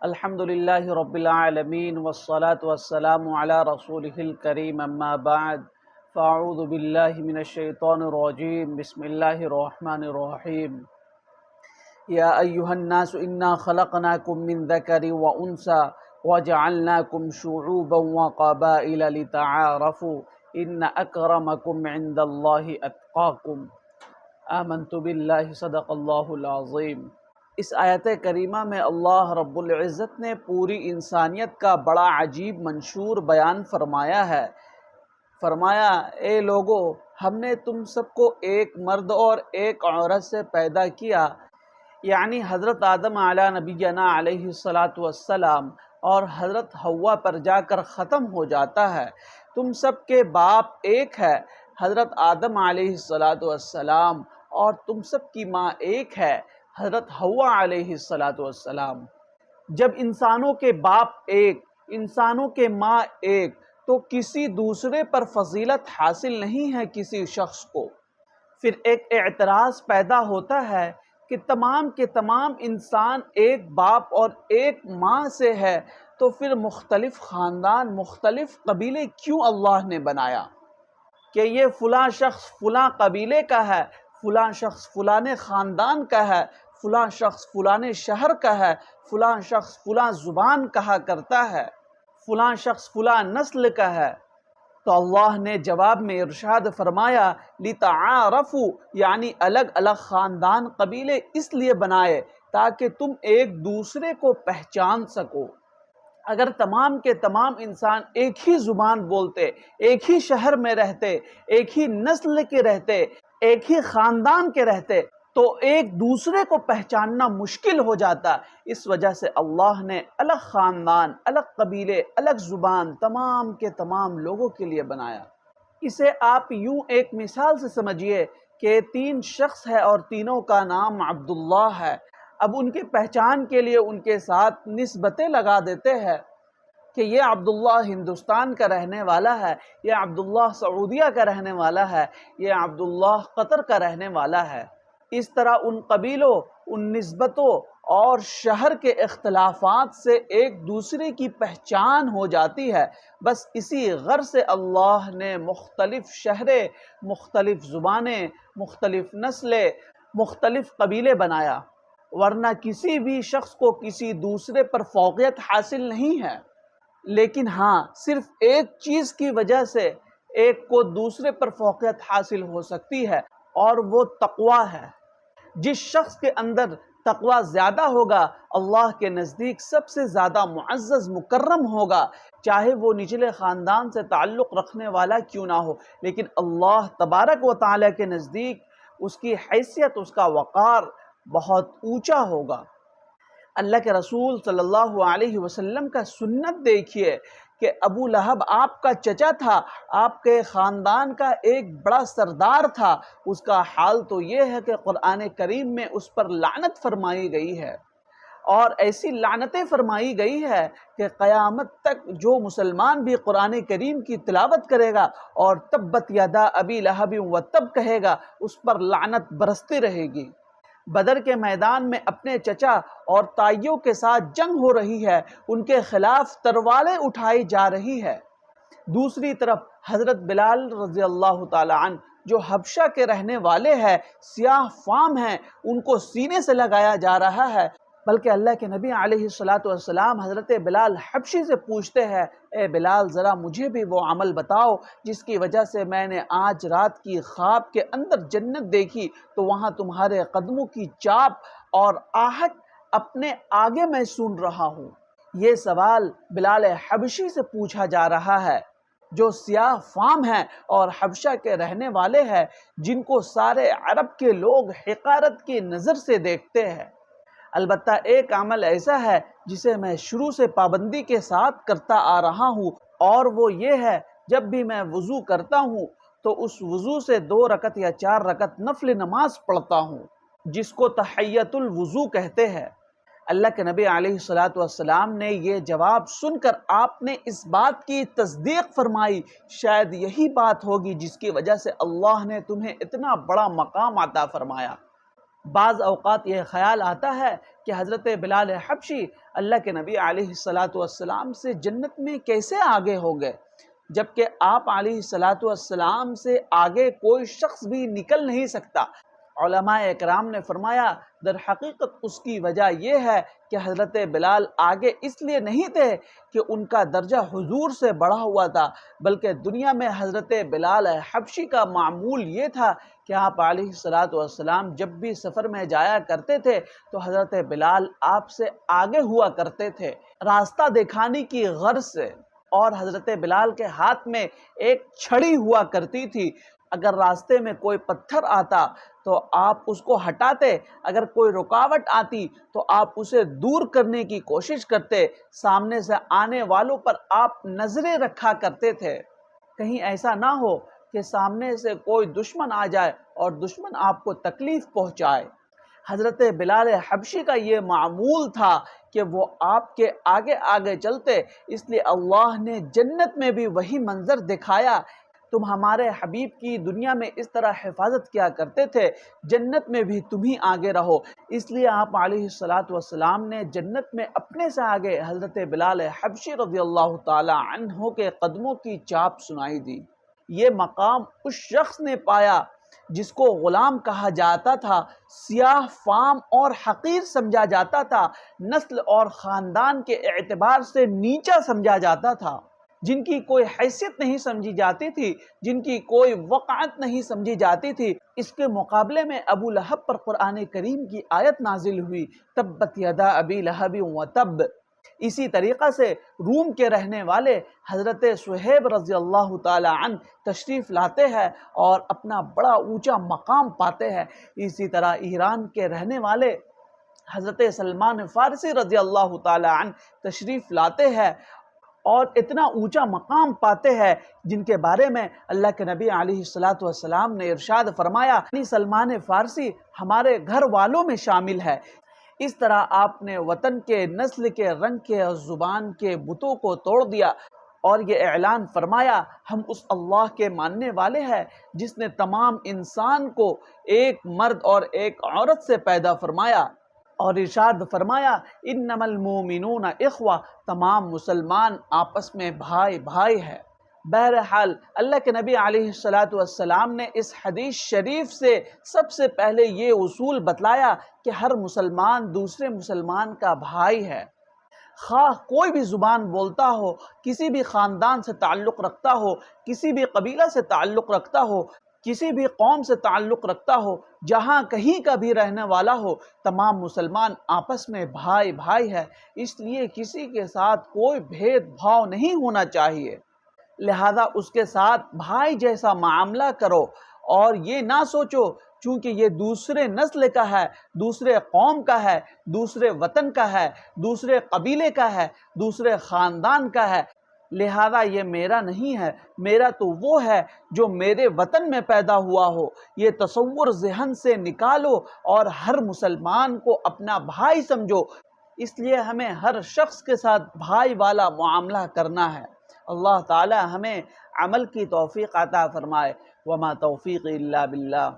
الحمد للہ رب العالمین والصلاة والسلام علی رسولہ الکریم اما بعد فاعوذ باللہ من الشیطان الرجیم بسم اللہ الرحمن الرحیم یا ایہا الناس انا خلقناکم من ذکر وانثى وجعلناکم شعوبا وقبائل لتعارفوا ان اکرمکم عند اللہ اتقاکم آمنت باللہ صدق اللہ العظیم۔ اس آیت کریمہ میں اللہ رب العزت نے پوری انسانیت کا بڑا عجیب منشور بیان فرمایا ہے۔ فرمایا اے لوگو، ہم نے تم سب کو ایک مرد اور ایک عورت سے پیدا کیا، یعنی حضرت آدم علیہ نبینا علیہ السلام اور حضرت حوا پر جا کر ختم ہو جاتا ہے۔ تم سب کے باپ ایک ہے، حضرت آدم علیہ السلام، اور تم سب کی ماں ایک ہے، حضرت حوا علیہ السلام۔ جب انسانوں کے باپ ایک، انسانوں کے ماں ایک، تو کسی دوسرے پر فضیلت حاصل نہیں ہے کسی شخص کو۔ پھر ایک اعتراض پیدا ہوتا ہے کہ تمام کے تمام انسان ایک باپ اور ایک ماں سے ہے، تو پھر مختلف خاندان، مختلف قبیلے کیوں اللہ نے بنایا؟ کہ یہ فلاں شخص فلاں قبیلے کا ہے، فلاں شخص فلاں خاندان کا ہے، فلاں شخص فلاں شہر کا ہے، فلاں شخص فلاں زبان کہا کرتا ہے، فلاں شخص فلاں نسل کا ہے۔ تو اللہ نے جواب میں ارشاد فرمایا لِتَعَارَفُوا، یعنی الگ الگ خاندان قبیلے اس لیے بنائے تاکہ تم ایک دوسرے کو پہچان سکو۔ اگر تمام کے تمام انسان ایک ہی زبان بولتے، ایک ہی شہر میں رہتے، ایک ہی نسل کے رہتے، ایک ہی خاندان کے رہتے، تو ایک دوسرے کو پہچاننا مشکل ہو جاتا۔ اس وجہ سے اللہ نے الگ خاندان، الگ قبیلے، الگ زبان تمام کے تمام لوگوں کے لیے بنایا۔ اسے آپ یوں ایک مثال سے سمجھیے کہ تین شخص ہے اور تینوں کا نام عبداللہ ہے۔ اب ان کے پہچان کے لیے ان کے ساتھ نسبتیں لگا دیتے ہیں کہ یہ عبداللہ ہندوستان کا رہنے والا ہے، یہ عبداللہ سعودیہ کا رہنے والا ہے، یہ عبداللہ قطر کا رہنے والا ہے۔ اس طرح ان قبیلوں، ان نسبتوں اور شہر کے اختلافات سے ایک دوسرے کی پہچان ہو جاتی ہے۔ بس اسی غرض سے اللہ نے مختلف شہریں، مختلف زبانیں، مختلف نسلیں، مختلف قبیلے بنایا، ورنہ کسی بھی شخص کو کسی دوسرے پر فوقیت حاصل نہیں ہے۔ لیکن ہاں، صرف ایک چیز کی وجہ سے ایک کو دوسرے پر فوقیت حاصل ہو سکتی ہے، اور وہ تقویٰ ہے۔ جس شخص کے اندر تقویٰ زیادہ ہوگا، اللہ کے نزدیک سب سے زیادہ معزز مکرم ہوگا، چاہے وہ نچلے خاندان سے تعلق رکھنے والا کیوں نہ ہو، لیکن اللہ تبارک و تعالیٰ کے نزدیک اس کی حیثیت، اس کا وقار بہت اونچا ہوگا۔ اللہ کے رسول صلی اللہ علیہ وسلم کا سنت دیکھیے کہ ابو لہب آپ کا چچا تھا، آپ کے خاندان کا ایک بڑا سردار تھا۔ اس کا حال تو یہ ہے کہ قرآن کریم میں اس پر لعنت فرمائی گئی ہے، اور ایسی لعنتیں فرمائی گئی ہے کہ قیامت تک جو مسلمان بھی قرآن کریم کی تلاوت کرے گا اور تبت یدا ابی لہب وتب کہے گا، اس پر لعنت برستی رہے گی۔ بدر کے میدان میں اپنے چچا اور تائیوں کے ساتھ جنگ ہو رہی ہے، ان کے خلاف ترواریں اٹھائی جا رہی ہے۔ دوسری طرف حضرت بلال رضی اللہ تعالی عنہ جو حبشہ کے رہنے والے ہیں، سیاہ فام ہیں، ان کو سینے سے لگایا جا رہا ہے، بلکہ اللہ کے نبی علیہ السلام حضرت بلال حبشی سے پوچھتے ہیں اے بلال، ذرا مجھے بھی وہ عمل بتاؤ جس کی وجہ سے میں نے آج رات کی خواب کے اندر جنت دیکھی، تو وہاں تمہارے قدموں کی چاپ اور آہٹ اپنے آگے میں سن رہا ہوں۔ یہ سوال بلال حبشی سے پوچھا جا رہا ہے، جو سیاہ فام ہیں اور حبشہ کے رہنے والے ہیں، جن کو سارے عرب کے لوگ حقارت کی نظر سے دیکھتے ہیں۔ البتہ ایک عمل ایسا ہے جسے میں شروع سے پابندی کے ساتھ کرتا آ رہا ہوں، اور وہ یہ ہے جب بھی میں وضو کرتا ہوں تو اس وضو سے 2 رکعت یا 4 رکعت نفل نماز پڑھتا ہوں، جس کو تحیۃ الوضو کہتے ہیں۔ اللہ کے نبی علیہ السلام نے یہ جواب سن کر آپ نے اس بات کی تصدیق فرمائی، شاید یہی بات ہوگی جس کی وجہ سے اللہ نے تمہیں اتنا بڑا مقام عطا فرمایا۔ بعض اوقات یہ خیال آتا ہے کہ حضرت بلال حبشی اللہ کے نبی علیہ السلام سے جنت میں کیسے آگے ہو گئے، جبکہ آپ علیہ السلام سے آگے کوئی شخص بھی نکل نہیں سکتا؟ علماء اکرام نے فرمایا در حقیقت اس کی وجہ یہ ہے کہ حضرت بلال آگے اس لیے نہیں تھے کہ ان کا درجہ حضور سے بڑھا ہوا تھا، بلکہ دنیا میں حضرت بلال حبشی کا معمول یہ تھا کہ آپ علیہ السلام جب بھی سفر میں جایا کرتے تھے تو حضرت بلال آپ سے آگے ہوا کرتے تھے راستہ دکھانے کی غرض سے، اور حضرت بلال کے ہاتھ میں ایک چھڑی ہوا کرتی تھی۔ اگر راستے میں کوئی پتھر آتا تو آپ اس کو ہٹاتے، اگر کوئی رکاوٹ آتی تو آپ اسے دور کرنے کی کوشش کرتے، سامنے سے آنے والوں پر آپ نظریں رکھا کرتے تھے، کہیں ایسا نہ ہو کہ سامنے سے کوئی دشمن آ جائے اور دشمن آپ کو تکلیف پہنچائے۔ حضرت بلال حبشی کا یہ معمول تھا کہ وہ آپ کے آگے آگے چلتے، اس لیے اللہ نے جنت میں بھی وہی منظر دکھایا۔ تم ہمارے حبیب کی دنیا میں اس طرح حفاظت کیا کرتے تھے، جنت میں بھی تم ہی آگے رہو۔ اس لیے آپ علیہ السلام نے جنت میں اپنے سے آگے حضرت بلال حبشی رضی اللہ تعالی عنہ کے قدموں کی چاپ سنائی دی۔ یہ مقام اس شخص نے پایا جس کو غلام کہا جاتا تھا، سیاہ فام اور حقیر سمجھا جاتا تھا، نسل اور خاندان کے اعتبار سے نیچا سمجھا جاتا تھا، جن کی کوئی حیثیت نہیں سمجھی جاتی تھی، جن کی کوئی وقعت نہیں سمجھی جاتی تھی۔ اس کے مقابلے میں ابو لہب پر قرآن کریم کی آیت نازل ہوئی، تبت یدا ابی لہب وتب۔ اسی طریقہ سے روم کے رہنے والے حضرت صہیب رضی اللہ تعالی عنہ تشریف لاتے ہیں اور اپنا بڑا اونچا مقام پاتے ہیں۔ اسی طرح ایران کے رہنے والے حضرت سلمان فارسی رضی اللہ تعالی عنہ تشریف لاتے ہیں اور اتنا اونچا مقام پاتے ہیں جن کے بارے میں اللہ کے نبی علیہ السلام نے ارشاد فرمایا، سلمان فارسی ہمارے گھر والوں میں شامل ہے۔ اس طرح آپ نے وطن کے، نسل کے، رنگ کے اور زبان کے بتوں کو توڑ دیا اور یہ اعلان فرمایا، ہم اس اللہ کے ماننے والے ہیں جس نے تمام انسان کو ایک مرد اور ایک عورت سے پیدا فرمایا، اور ارشاد فرمایا انما المومنون اخوہ، تمام مسلمان آپس میں بھائی بھائی ہے۔ بہرحال اللہ کے نبی علیہ السلام نے اس حدیث شریف سے سب سے پہلے یہ اصول بتلایا کہ ہر مسلمان دوسرے مسلمان کا بھائی ہے، خواہ کوئی بھی زبان بولتا ہو، کسی بھی خاندان سے تعلق رکھتا ہو، کسی بھی قبیلہ سے تعلق رکھتا ہو، کسی بھی قوم سے تعلق رکھتا ہو، جہاں کہیں کا بھی رہنے والا ہو، تمام مسلمان آپس میں بھائی بھائی ہے۔ اس لیے کسی کے ساتھ کوئی بھید بھاؤ نہیں ہونا چاہیے، لہذا اس کے ساتھ بھائی جیسا معاملہ کرو، اور یہ نہ سوچو چونکہ یہ دوسرے نسل کا ہے، دوسرے قوم کا ہے، دوسرے وطن کا ہے، دوسرے قبیلے کا ہے، دوسرے خاندان کا ہے، لہذا یہ میرا نہیں ہے، میرا تو وہ ہے جو میرے وطن میں پیدا ہوا ہو۔ یہ تصور ذہن سے نکالو اور ہر مسلمان کو اپنا بھائی سمجھو۔ اس لیے ہمیں ہر شخص کے ساتھ بھائی والا معاملہ کرنا ہے۔ اللہ تعالی ہمیں عمل کی توفیق عطا فرمائے۔ وما توفیق الا باللہ۔